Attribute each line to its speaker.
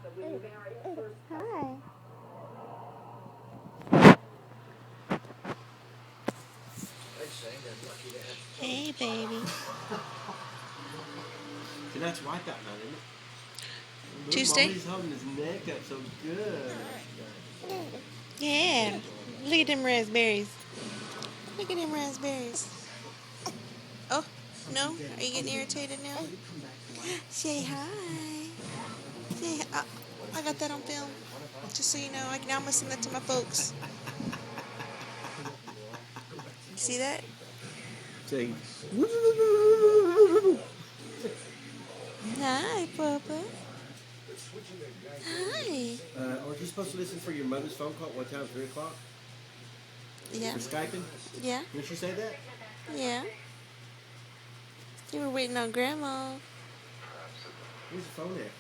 Speaker 1: Hi. Hey, baby.
Speaker 2: See, that's white that man, isn't it? Look,
Speaker 1: Tuesday?
Speaker 2: Mommy's holding his neck up so good.
Speaker 1: Yeah. Look at them raspberries. Look at them raspberries. Oh, no? Are you getting irritated now? Say hi. Say hi. I got that on film. Just so you know, now I'm going to send that to my folks. You see that?
Speaker 2: Say,
Speaker 1: Hi, Papa. Hi.
Speaker 2: aren't you supposed to listen for your mother's phone call at one time, 3 o'clock?
Speaker 1: Yeah.
Speaker 2: For Skyping?
Speaker 1: Yeah.
Speaker 2: Didn't she say that?
Speaker 1: Yeah. You were waiting on Grandma.
Speaker 2: Where's the phone at?